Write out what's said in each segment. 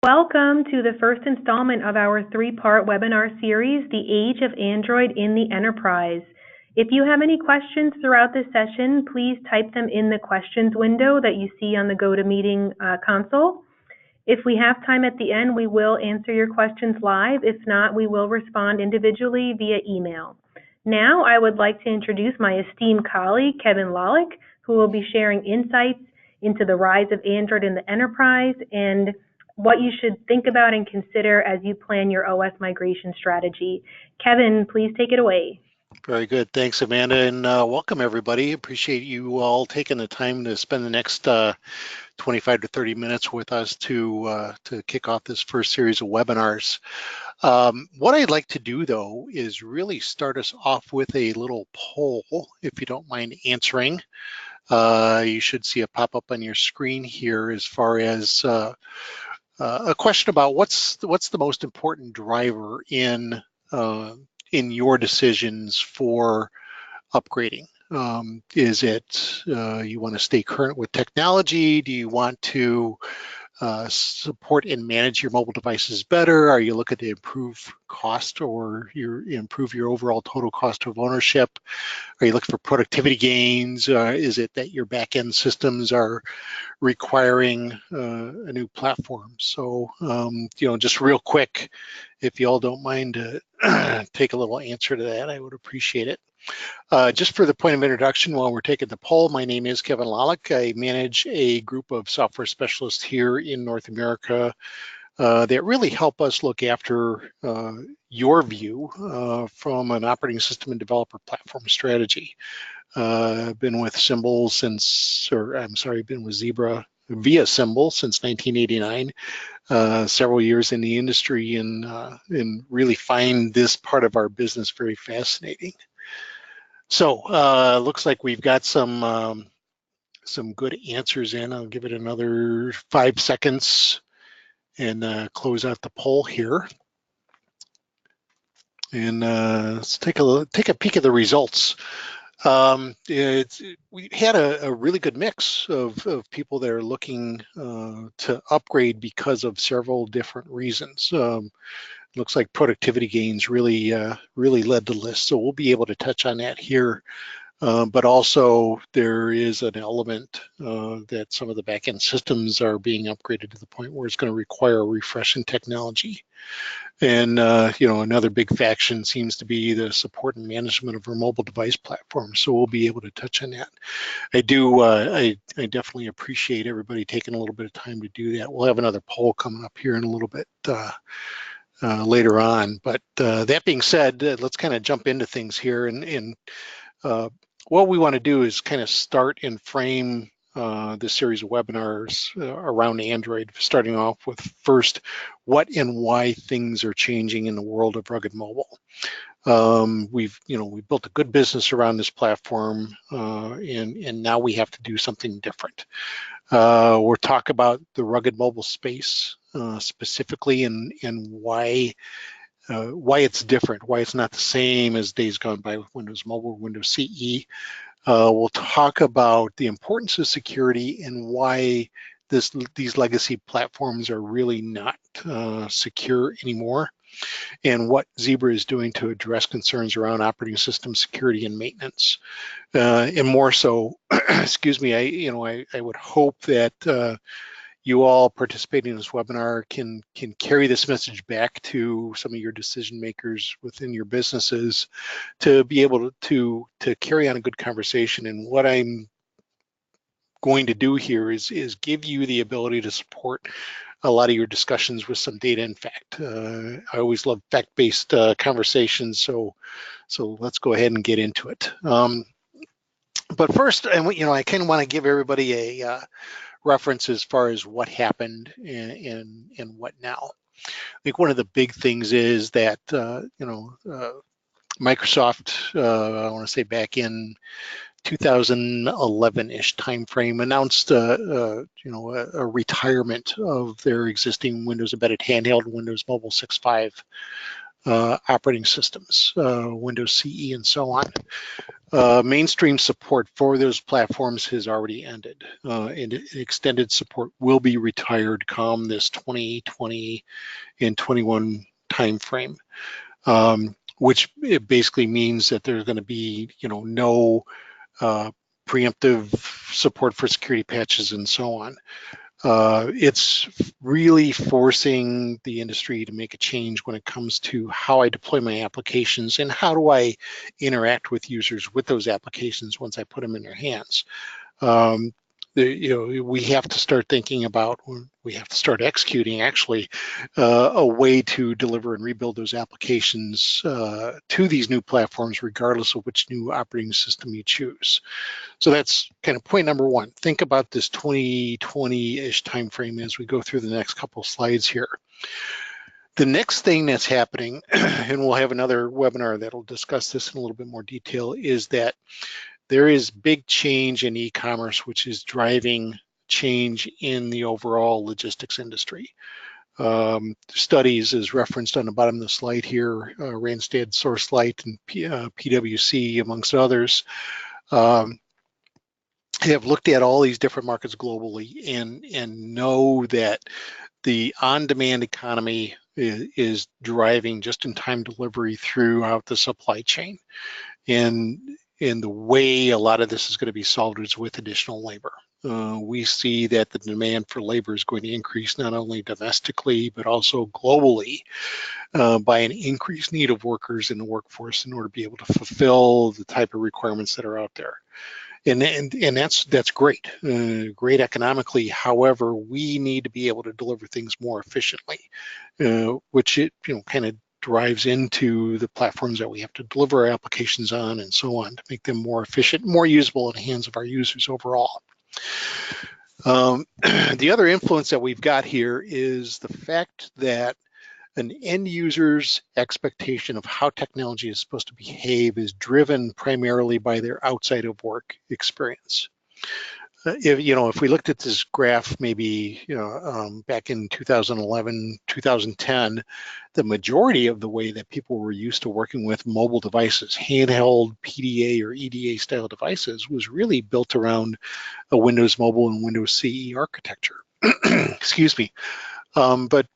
Welcome to the first installment of our three-part webinar series, The Age of Android in the Enterprise. If you have any questions throughout this session, please type them in the questions window that you see on the GoToMeeting console. If we have time at the end, we will answer your questions live. If not, we will respond individually via email. Now, I would like to introduce my esteemed colleague, Kevin Lollock, who will be sharing insights into the rise of Android in the enterprise and what you should think about and consider as you plan your OS migration strategy. Kevin, please take it away. Very good. Thanks, Amanda, and welcome everybody. Appreciate you all taking the time to spend the next 25 to 30 minutes with us to kick off this first series of webinars. What I'd like to do, though, is really start us off with a little poll, if you don't mind answering. You should see a pop-up on your screen here as far as a question about what's the most important driver in your decisions for upgrading. Is it you want to stay current with technology? Do you want to support and manage your mobile devices better? Are you looking to improve cost or improve your overall total cost of ownership? Are you looking for productivity gains? Is it that your back-end systems are requiring a new platform? So, just real quick, if you all don't mind to take a little answer to that, I would appreciate it. Just for the point of introduction, while we're taking the poll, my name is Kevin Lollock. I manage a group of software specialists here in North America that really help us look after your view from an operating system and developer platform strategy. I've been with Symbol been with Zebra via Symbol since 1989. Several years in the industry and really find this part of our business very fascinating. So looks like we've got some good answers in. I'll give it another 5 seconds and close out the poll here. And let's take a peek at the results. We had a really good mix of people that are looking to upgrade because of several different reasons. Looks like productivity gains really led the list, so we'll be able to touch on that here. But also there is an element that some of the back-end systems are being upgraded to the point where it's going to require a refresh in technology. And another big faction seems to be the support and management of our mobile device platform. So we'll be able to touch on that. I definitely appreciate everybody taking a little bit of time to do that. We'll have another poll coming up here in a little bit later on. But that being said, let's kind of jump into things here. And what we want to do is kind of start and frame this series of webinars around Android, starting off with first, what and why things are changing in the world of rugged mobile. We've built a good business around this platform, and now we have to do something different. We'll talk about the rugged mobile space specifically and why it's different, why it's not the same as days gone by with Windows Mobile, Windows CE. We'll talk about the importance of security and why these legacy platforms are really not secure anymore, and what Zebra is doing to address concerns around operating system security and maintenance. And more so, excuse me, I would hope that you all participating in this webinar can carry this message back to some of your decision makers within your businesses to be able to carry on a good conversation. And what I'm going to do here is give you the ability to support a lot of your discussions with some data and fact. I always love fact-based conversations, so let's go ahead and get into it. But first, I kind of want to give everybody a reference as far as what happened and what now. I think one of the big things is that Microsoft, I want to say back in 2011-ish timeframe, announced a retirement of their existing Windows embedded handheld Windows Mobile 6.5 operating systems, Windows CE and so on. Mainstream support for those platforms has already ended, and extended support will be retired come this 2020 and 21 timeframe, which it basically means that there's going to be, no preemptive support for security patches and so on. It's really forcing the industry to make a change when it comes to how I deploy my applications and how do I interact with users with those applications once I put them in their hands. We have to start thinking about, we have to start executing actually a way to deliver and rebuild those applications to these new platforms, regardless of which new operating system you choose. So that's kind of point number one. Think about this 2020-ish timeframe as we go through the next couple of slides here. The next thing that's happening, and we'll have another webinar that'll discuss this in a little bit more detail, is that there is big change in e-commerce, which is driving change in the overall logistics industry. Studies, as referenced on the bottom of the slide here, Randstad, Sourcelight, and PwC, amongst others, have looked at all these different markets globally and know that the on-demand economy is driving just-in-time delivery throughout the supply chain. And the way a lot of this is going to be solved is with additional labor. We see that the demand for labor is going to increase not only domestically, but also globally by an increased need of workers in the workforce in order to be able to fulfill the type of requirements that are out there. And that's great, great economically. However, we need to be able to deliver things more efficiently, which it kind of drives into the platforms that we have to deliver our applications on and so on to make them more efficient, more usable in the hands of our users overall. The other influence that we've got here is the fact that an end user's expectation of how technology is supposed to behave is driven primarily by their outside of work experience. If we looked at this graph maybe back in 2011, 2010, the majority of the way that people were used to working with mobile devices, handheld PDA or EDA style devices, was really built around a Windows Mobile and Windows CE architecture. Excuse me. But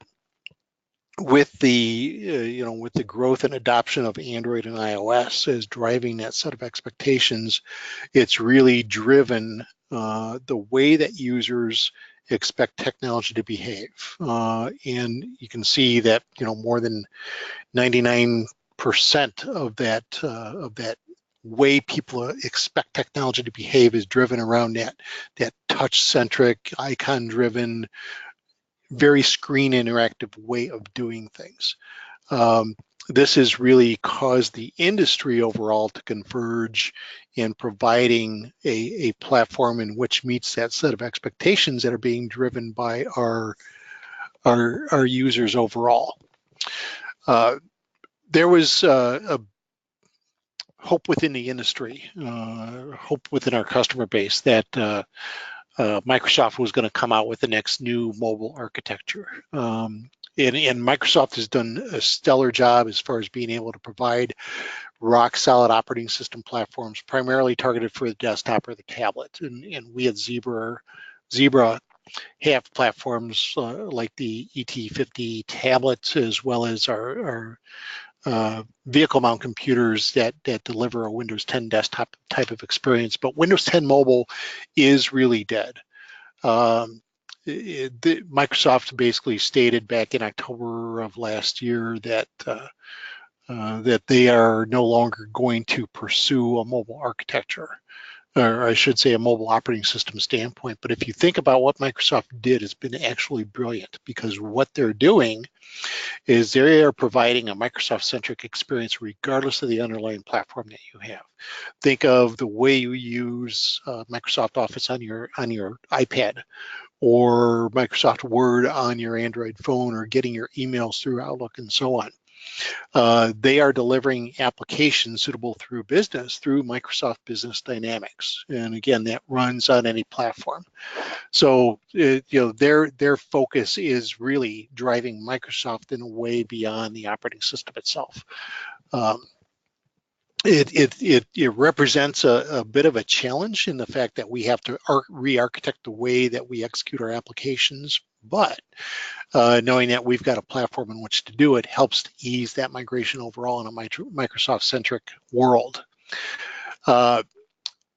with the with the growth and adoption of Android and iOS as driving that set of expectations, it's really driven the way that users expect technology to behave. And you can see that more than 99% of that way people expect technology to behave is driven around that touch-centric, icon-driven, very screen interactive way of doing things. This has really caused the industry overall to converge in providing a platform in which meets that set of expectations that are being driven by our users overall. There was a hope within the industry, hope within our customer base that Microsoft was going to come out with the next new mobile architecture. And Microsoft has done a stellar job as far as being able to provide rock solid operating system platforms, primarily targeted for the desktop or the tablet. And we at Zebra have platforms like the ET50 tablets, as well as our vehicle mount computers that deliver a Windows 10 desktop type of experience. But Windows 10 Mobile is really dead. Microsoft basically stated back in October of last year that they are no longer going to pursue a mobile architecture, or I should say a mobile operating system standpoint. But if you think about what Microsoft did, it's been actually brilliant, because what they're doing is they are providing a Microsoft-centric experience regardless of the underlying platform that you have. Think of the way you use Microsoft Office on your iPad, or Microsoft Word on your Android phone, or getting your emails through Outlook and so on. They are delivering applications suitable through business through Microsoft Business Dynamics, and again, that runs on any platform. So their focus is really driving Microsoft in a way beyond the operating system itself. it represents a bit of a challenge in the fact that we have to re-architect the way that we execute our applications, but knowing that we've got a platform in which to do it helps to ease that migration overall in a Microsoft-centric world.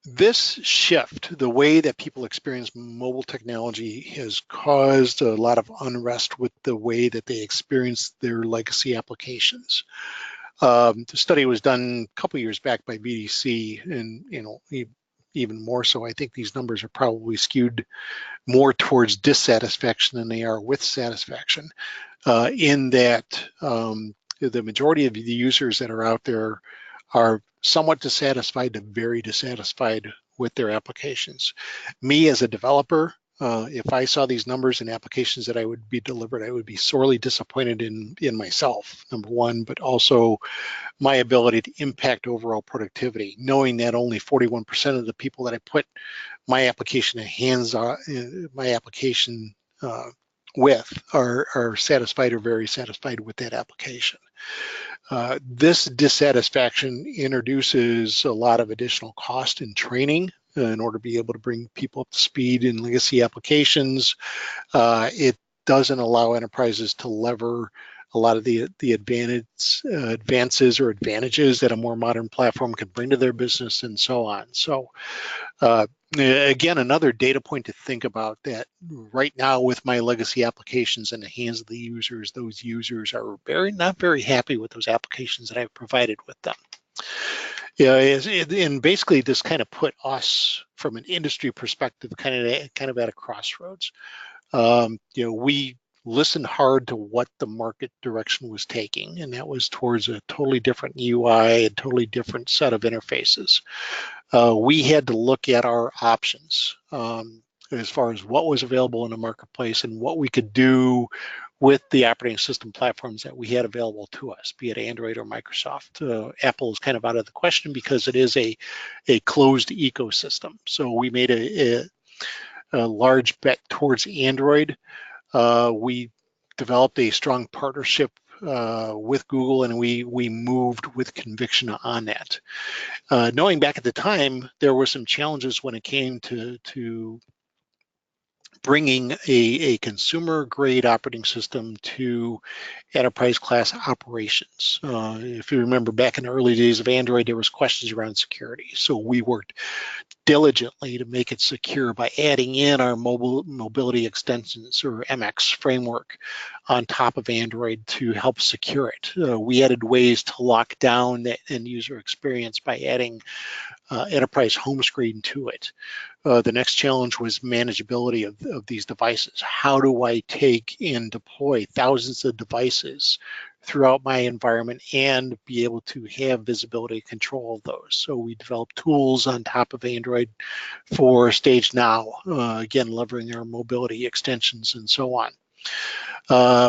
This shift, the way that people experience mobile technology, has caused a lot of unrest with the way that they experience their legacy applications. The study was done a couple years back by BDC, and even more so, I think these numbers are probably skewed more towards dissatisfaction than they are with satisfaction. In that the majority of the users that are out there are somewhat dissatisfied to very dissatisfied with their applications. Me as a developer, if I saw these numbers and applications that I would be delivered, I would be sorely disappointed in myself, number one, but also my ability to impact overall productivity, knowing that only 41% of the people that I put my application in hands on, my application with are satisfied or very satisfied with that application. This dissatisfaction introduces a lot of additional cost in training in order to be able to bring people up to speed in legacy applications. It doesn't allow enterprises to lever a lot of the advances or advantages that a more modern platform can bring to their business and so on. So again, another data point to think about, that right now with my legacy applications in the hands of the users, those users are not very happy with those applications that I've provided with them. Yeah, and basically this kind of put us from an industry perspective kind of at a crossroads. We listened hard to what the market direction was taking, and that was towards a totally different UI, a totally different set of interfaces. We had to look at our options as far as what was available in the marketplace and what we could do with the operating system platforms that we had available to us, be it Android or Microsoft. Apple is kind of out of the question because it is a closed ecosystem. So we made a large bet towards Android. We developed a strong partnership with Google, and we moved with conviction on that. Knowing back at the time, there were some challenges when it came to bringing a consumer grade operating system to enterprise class operations. If you remember back in the early days of Android, there was questions around security. So we worked diligently to make it secure by adding in our mobility extensions, or MX framework, on top of Android to help secure it. We added ways to lock down the end user experience by adding enterprise home screen to it. The next challenge was manageability of these devices. How do I take and deploy thousands of devices throughout my environment and be able to have visibility and control of those? So we developed tools on top of Android for Stage Now, again, leveraging our mobility extensions and so on.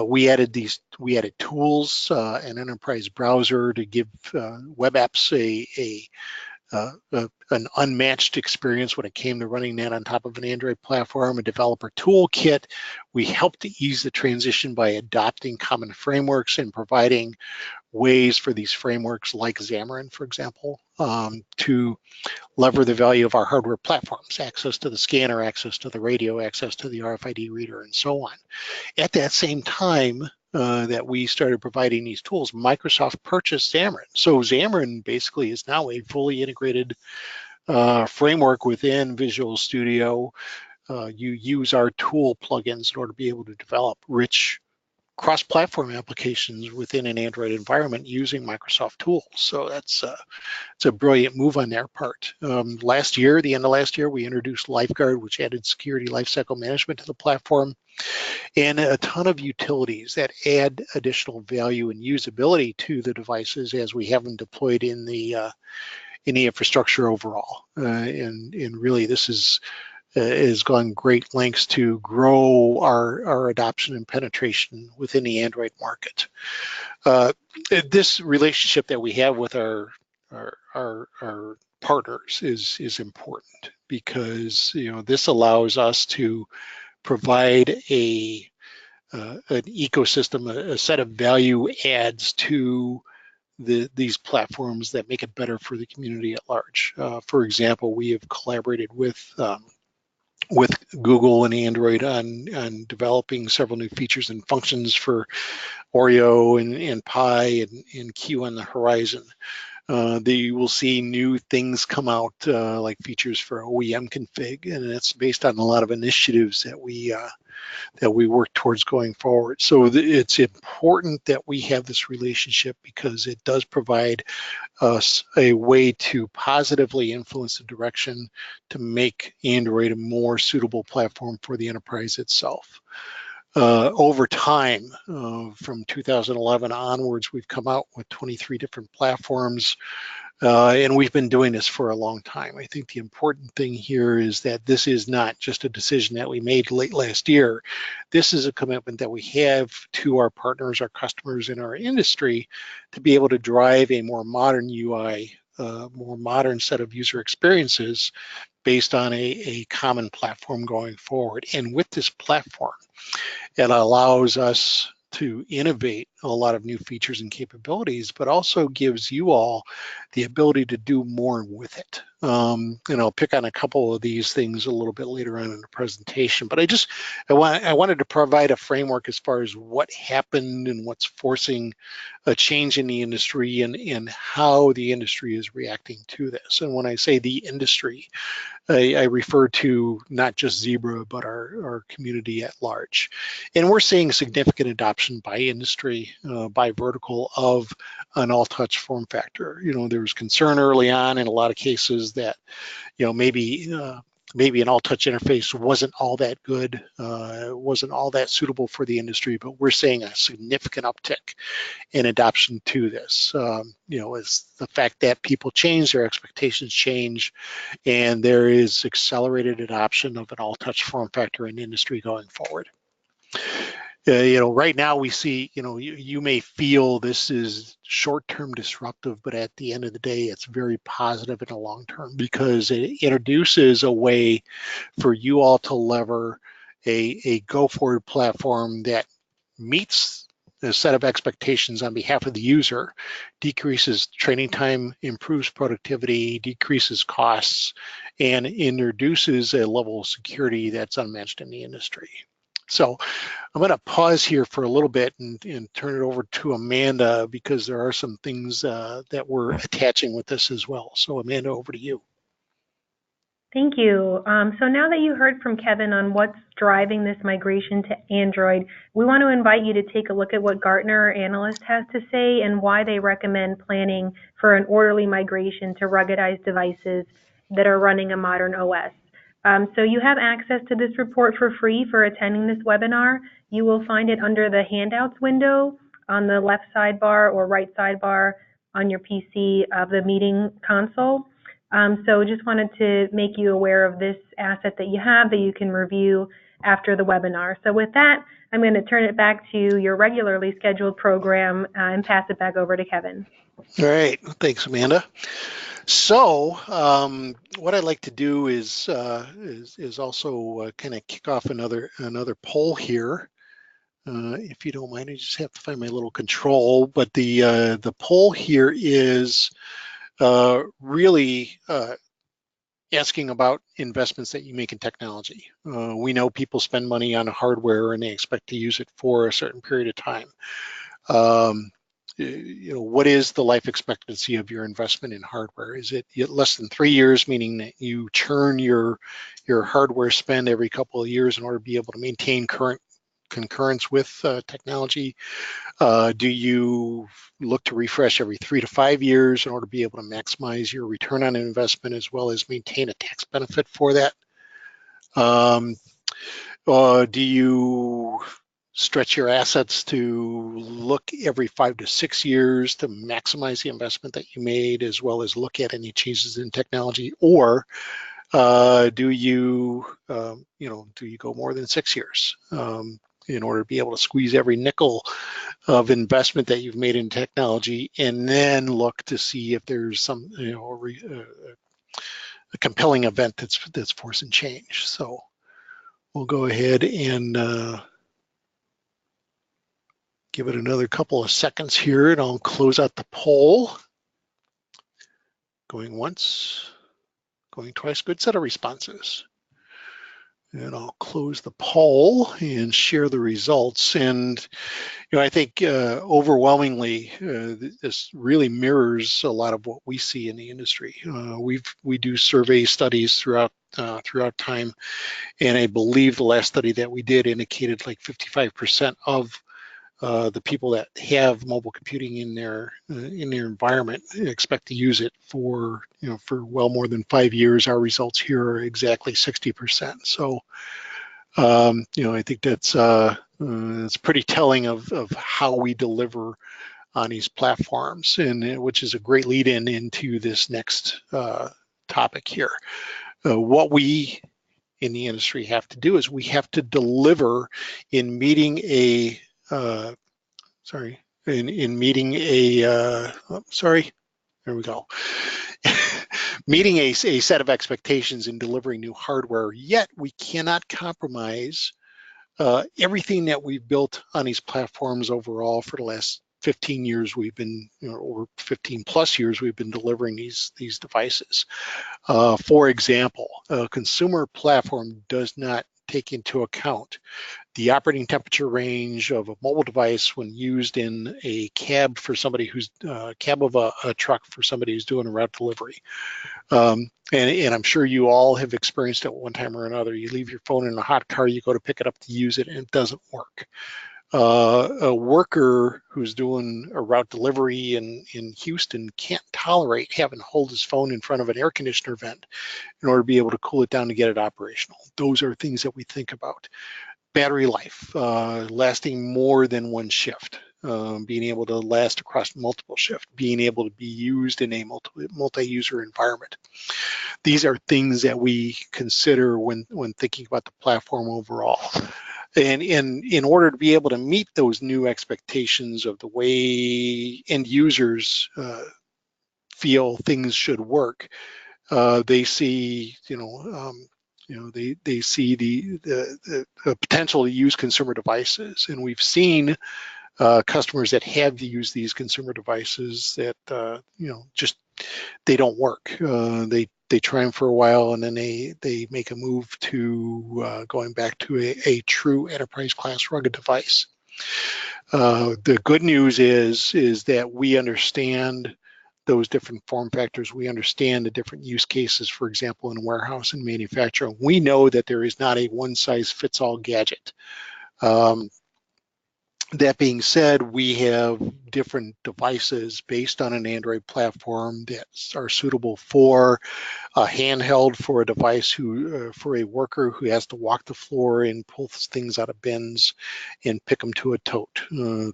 We added tools, an enterprise browser to give web apps an unmatched experience when it came to running that on top of an Android platform, a developer toolkit. We helped to ease the transition by adopting common frameworks and providing ways for these frameworks like Xamarin, for example, to lever the value of our hardware platforms, access to the scanner, access to the radio, access to the RFID reader, and so on. At that same time, that we started providing these tools, Microsoft purchased Xamarin. So Xamarin basically is now a fully integrated framework within Visual Studio. You use our tool plugins in order to be able to develop rich cross-platform applications within an Android environment using Microsoft tools. So it's a brilliant move on their part. The end of last year, we introduced Lifeguard, which added security lifecycle management to the platform, and a ton of utilities that add additional value and usability to the devices as we have them deployed in the infrastructure overall. And really, this has gone great lengths to grow our adoption and penetration within the Android market. This relationship that we have with our partners is important, because this allows us to provide an ecosystem, a set of value adds to these platforms that make it better for the community at large. For example, we have collaborated with Google and Android on developing several new features and functions for Oreo and Pi and Q on the horizon. You will see new things come out like features for OEM config, and it's based on a lot of initiatives that we work towards going forward. So it's important that we have this relationship because it does provide us a way to positively influence the direction to make Android a more suitable platform for the enterprise itself. Over time, from 2011 onwards, we've come out with 23 different platforms, and we've been doing this for a long time. I think the important thing here is that this is not just a decision that we made late last year. This is a commitment that we have to our partners, our customers in our industry to be able to drive a more modern UI, more modern set of user experiences based on a common platform going forward. And with this platform, it allows us to innovate a lot of new features and capabilities, but also gives you all the ability to do more with it. And I'll pick on a couple of these things a little bit later on in the presentation, but I wanted to provide a framework as far as what happened and what's forcing a change in the industry and how the industry is reacting to this. And when I say the industry, I refer to not just Zebra, but our community at large. And we're seeing significant adoption by industry, by vertical of an all-touch form factor. There was concern early on in a lot of cases that, maybe an all-touch interface wasn't all that good, wasn't all that suitable for the industry, but we're seeing a significant uptick in adoption to this. Is the fact that people change, their expectations change, and there is accelerated adoption of an all-touch form factor in industry going forward. Right now we see, you may feel this is short-term disruptive, but at the end of the day, it's very positive in the long term because it introduces a way for you all to lever a go-forward platform that meets a set of expectations on behalf of the user, decreases training time, improves productivity, decreases costs, and introduces a level of security that's unmatched in the industry. So I'm going to pause here for a little bit and turn it over to Amanda because there are some things that we're attaching with this as well. So Amanda, over to you. Thank you. So now that you heard from Kevin on what's driving this migration to Android, we want to invite you to take a look at what Gartner Analyst has to say and why they recommend planning for an orderly migration to ruggedized devices that are running a modern OS. So you have access to this report for free for attending this webinar. You will find it under the handouts window on the left sidebar or right sidebar on your PC of the meeting console. So just wanted to make you aware of this asset that you have that you can review after the webinar. So with that, I'm going to turn it back to your regularly scheduled program and pass it back over to Kevin. All right, thanks, Amanda. So what I'd like to do is also kind of kick off another poll here. If you don't mind, I just have to find my little control. But the poll here is really asking about investments that you make in technology. We know people spend money on hardware and they expect to use it for a certain period of time. What is the life expectancy of your investment in hardware? Is it less than 3 years, meaning that you churn your hardware spend every couple of years in order to be able to maintain current concurrence with technology? Do you look to refresh every 3 to 5 years in order to be able to maximize your return on investment as well as maintain a tax benefit for that? Do you stretch your assets to look every 5 to 6 years to maximize the investment that you made as well as look at any changes in technology? Or do you go more than 6 years in order to be able to squeeze every nickel of investment that you've made in technology and then look to see if there's some a compelling event that's forcing change? So we'll go ahead and Give it another couple of seconds here and I'll close out the poll. Going once, going twice, good set of responses. And I'll close the poll and share the results. And I think overwhelmingly, this really mirrors a lot of what we see in the industry. We do survey studies throughout time, and I believe the last study that we did indicated like 55% of the people that have mobile computing in their environment expect to use it for well more than 5 years. Our results here are exactly 60%. So I think that's it's pretty telling of how we deliver on these platforms, and which is a great lead into this next topic here. What we in the industry have to do is we have to deliver in meeting a there we go. Meeting a set of expectations in delivering new hardware, yet we cannot compromise everything that we've built on these platforms overall for the last 15 years we've been, or 15 plus years we've been delivering these devices. For example, a consumer platform does not take into account the operating temperature range of a mobile device when used in a cab for somebody who's cab of a truck for somebody who's doing a route delivery. And I'm sure you all have experienced it one time or another. You leave your phone in a hot car, you go to pick it up to use it, and it doesn't work. A worker who's doing a route delivery in Houston can't tolerate having to hold his phone in front of an air conditioner vent in order to be able to cool it down to get it operational. Those are things that we think about. Battery life, lasting more than one shift, being able to last across multiple shifts, being able to be used in a multi-user environment. These are things that we consider when thinking about the platform overall. And in order to be able to meet those new expectations of the way end users feel things should work, they see, they see the potential to use consumer devices, and we've seen customers that have used these consumer devices that just they don't work. They try them for a while, and then they make a move to going back to a true enterprise class rugged device. The good news is that we understand those different form factors. We understand the different use cases, for example, in warehouse and manufacturing. We know that there is not a one-size-fits-all gadget. That being said, we have different devices based on an Android platform that are suitable for a handheld, for a device for a worker who has to walk the floor and pull things out of bins and pick them to a tote.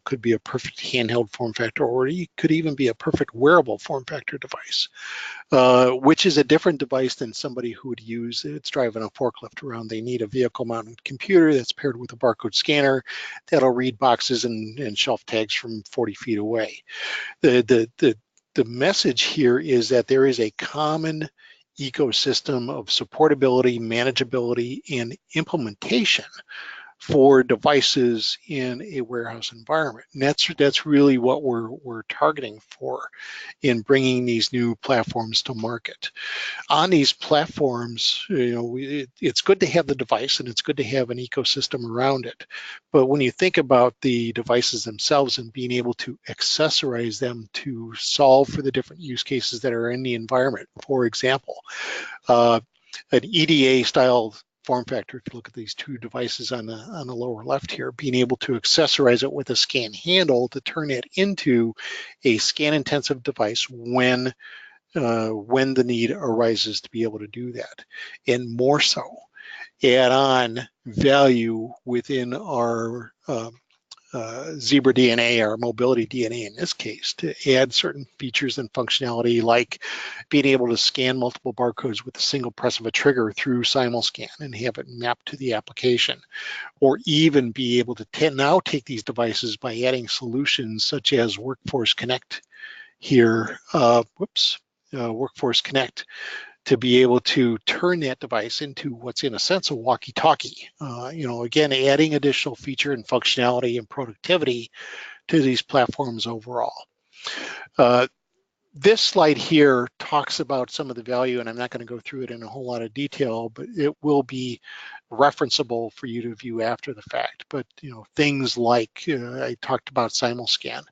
Could be a perfect handheld form factor, or it could even be a perfect wearable form factor device, which is a different device than somebody who would use it's driving a forklift around. They need a vehicle mounted computer that's paired with a barcode scanner that'll read boxes and shelf tags from 40 feet away. The message here is that there is a common ecosystem of supportability, manageability, and implementation for devices in a warehouse environment. And that's really what we're targeting for in bringing these new platforms to market. On these platforms, it's good to have the device and it's good to have an ecosystem around it. But when you think about the devices themselves and being able to accessorize them to solve for the different use cases that are in the environment, for example, an EDA style form factor, if you look at these two devices on the lower left here, being able to accessorize it with a scan handle to turn it into a scan intensive device when the need arises to be able to do that, and more so add on value within our Zebra DNA, our mobility DNA in this case, to add certain features and functionality like being able to scan multiple barcodes with a single press of a trigger through Simulscan and have it mapped to the application, or even be able to now take these devices by adding solutions such as Workforce Connect here, Workforce Connect, to be able to turn that device into what's in a sense a walkie-talkie. Again, adding additional feature and functionality and productivity to these platforms overall. This slide here talks about some of the value, and I'm not going to go through it in a whole lot of detail, but it will be referenceable for you to view after the fact. But things like I talked about SimulScan.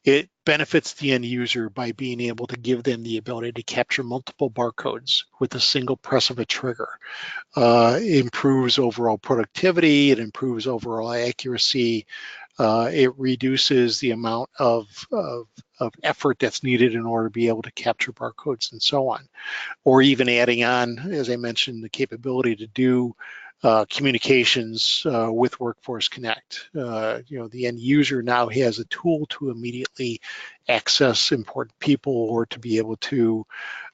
It benefits the end user by being able to give them the ability to capture multiple barcodes with a single press of a trigger. It improves overall productivity, it improves overall accuracy, it reduces the amount of effort that's needed in order to be able to capture barcodes and so on. Or even adding on, as I mentioned, the capability to do communications with Workforce Connect. The end user now has a tool to immediately access important people or to be able to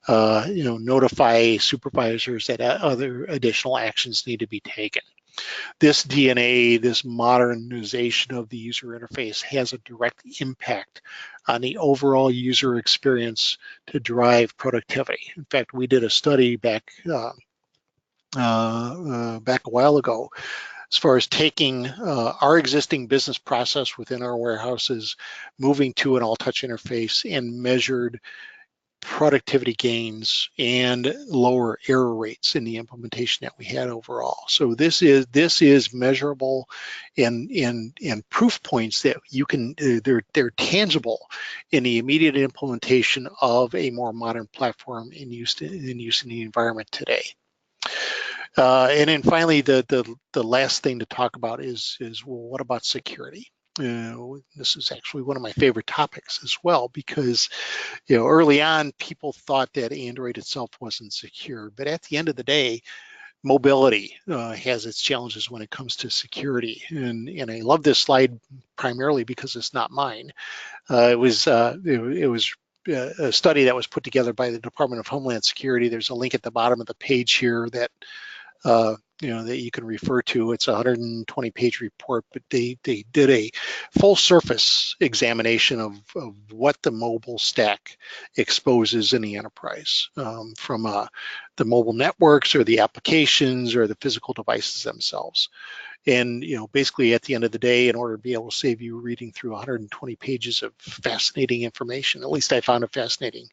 notify supervisors that other additional actions need to be taken. This DNA, this modernization of the user interface has a direct impact on the overall user experience to drive productivity. In fact, we did a study back a while ago as far as taking our existing business process within our warehouses, moving to an all-touch interface, and measured productivity gains and lower error rates in the implementation that we had overall. So this is measurable and proof points that you can they're tangible in the immediate implementation of a more modern platform in use in the environment today. And then finally, the last thing to talk about is well, what about security? This is actually one of my favorite topics as well, because early on people thought that Android itself wasn't secure, but at the end of the day, mobility has its challenges when it comes to security. And I love this slide primarily because it's not mine. It was a study that was put together by the Department of Homeland Security. There's a link at the bottom of the page here that that you can refer to. It's a 120-page report, but they did a full surface examination of what the mobile stack exposes in the enterprise, from the mobile networks or the applications or the physical devices themselves. And basically at the end of the day, in order to be able to save you reading through 120 pages of fascinating information, at least I found it fascinating,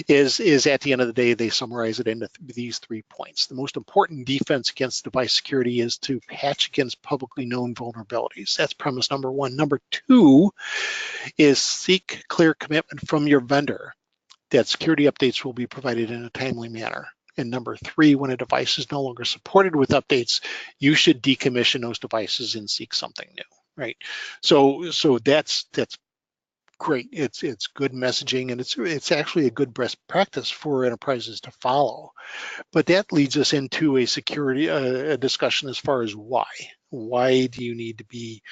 is at the end of the day, they summarize it into these 3 points. The most important defense against device security is to patch against publicly known vulnerabilities. That's premise number 1. Number 2 is seek clear commitment from your vendor that security updates will be provided in a timely manner. And number 3, when a device is no longer supported with updates, you should decommission those devices and seek something new, right? So that's great. It's good messaging, and it's actually a good best practice for enterprises to follow. But that leads us into a security a discussion as far as why. Why do you need to be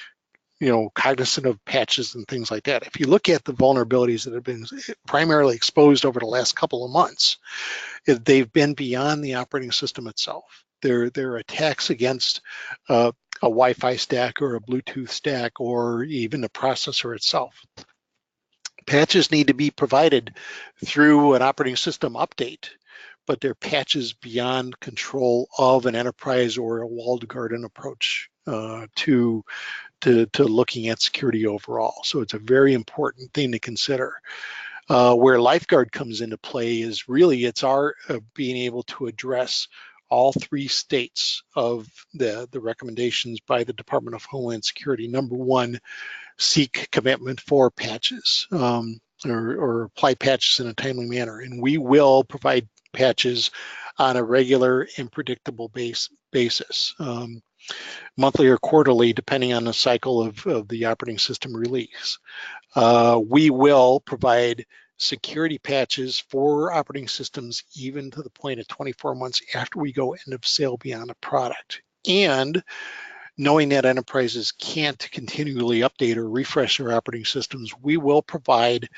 cognizant of patches and things like that? If you look at the vulnerabilities that have been primarily exposed over the last couple of months, they've been beyond the operating system itself. They're attacks against a Wi-Fi stack or a Bluetooth stack or even the processor itself. Patches need to be provided through an operating system update, but they're patches beyond control of an enterprise or a walled garden approach to looking at security overall. So it's a very important thing to consider. Where Lifeguard comes into play is really it's our being able to address all 3 states of the recommendations by the Department of Homeland Security. Number 1, seek commitment for patches or apply patches in a timely manner. And we will provide patches on a regular and predictable basis, monthly or quarterly, depending on the cycle of the operating system release. We will provide security patches for operating systems even to the point of 24 months after we go end of sale beyond a product. And knowing that enterprises can't continually update or refresh their operating systems, we will provide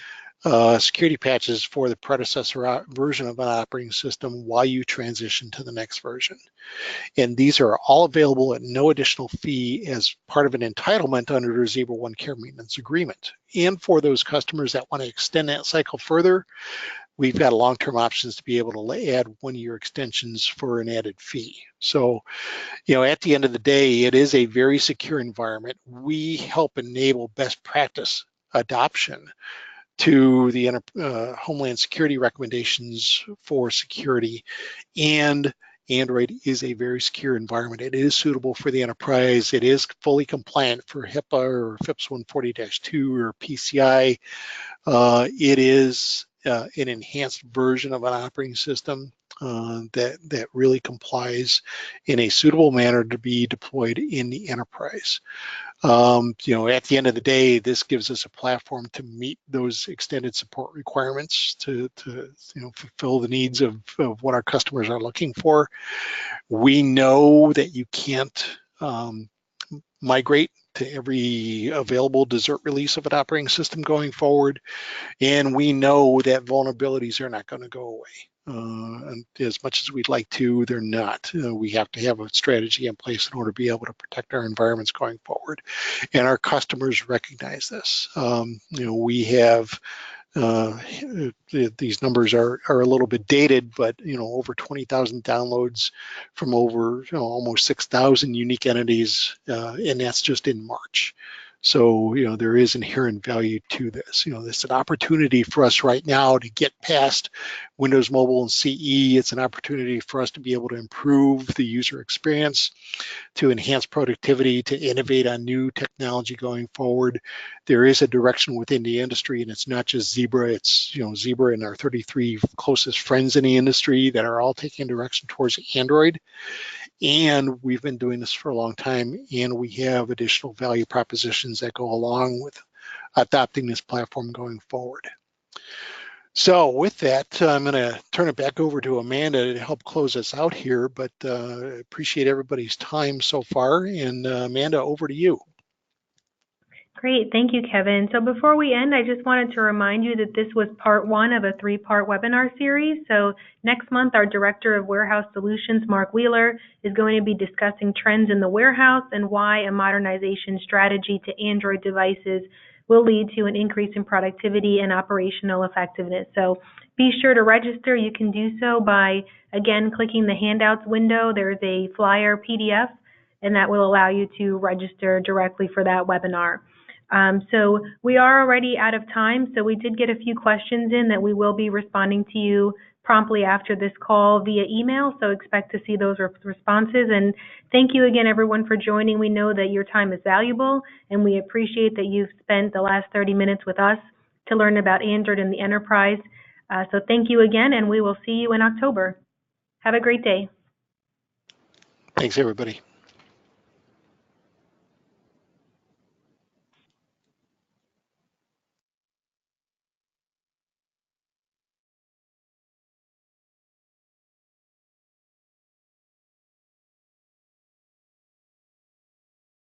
security patches for the predecessor version of an operating system while you transition to the next version. And these are all available at no additional fee as part of an entitlement under the Zebra One Care Maintenance Agreement. And for those customers that want to extend that cycle further, we've got long-term options to be able to add one-year extensions for an added fee. So, at the end of the day, it is a very secure environment. We help enable best practice adoption to the Homeland Security recommendations for security, and Android is a very secure environment. It is suitable for the enterprise. It is fully compliant for HIPAA or FIPS 140-2 or PCI. It is an enhanced version of an operating system that really complies in a suitable manner to be deployed in the enterprise. At the end of the day, this gives us a platform to meet those extended support requirements to fulfill the needs of what our customers are looking for. We know that you can't migrate to every available desert release of an operating system going forward, and we know that vulnerabilities are not going to go away. And as much as we'd like to, they're not. We have to have a strategy in place in order to be able to protect our environments going forward. And our customers recognize this. We have these numbers are a little bit dated, but over 20,000 downloads from over almost 6,000 unique entities, and that's just in March. So there is inherent value to this. It's an opportunity for us right now to get past Windows Mobile and CE. It's an opportunity for us to be able to improve the user experience, to enhance productivity, to innovate on new technology going forward. There is a direction within the industry, and it's not just Zebra. It's Zebra and our 33 closest friends in the industry that are all taking a direction towards Android. And we've been doing this for a long time, and we have additional value propositions that go along with adopting this platform going forward. So with that, I'm going to turn it back over to Amanda to help close us out here, but appreciate everybody's time so far. And Amanda, over to you. Great, thank you, Kevin. So before we end, I just wanted to remind you that this was part one of a 3-part webinar series. So next month, our Director of Warehouse Solutions, Mark Wheeler, is going to be discussing trends in the warehouse and why a modernization strategy to Android devices will lead to an increase in productivity and operational effectiveness. So be sure to register. You can do so by, again, clicking the handouts window. There's a flyer PDF, and that will allow you to register directly for that webinar. So we are already out of time, so we did get a few questions in that we will be responding to you promptly after this call via email, so expect to see those responses. And thank you again, everyone, for joining. We know that your time is valuable, and we appreciate that you've spent the last 30 minutes with us to learn about Android and the enterprise. So thank you again, and we will see you in October. Have a great day. Thanks, everybody.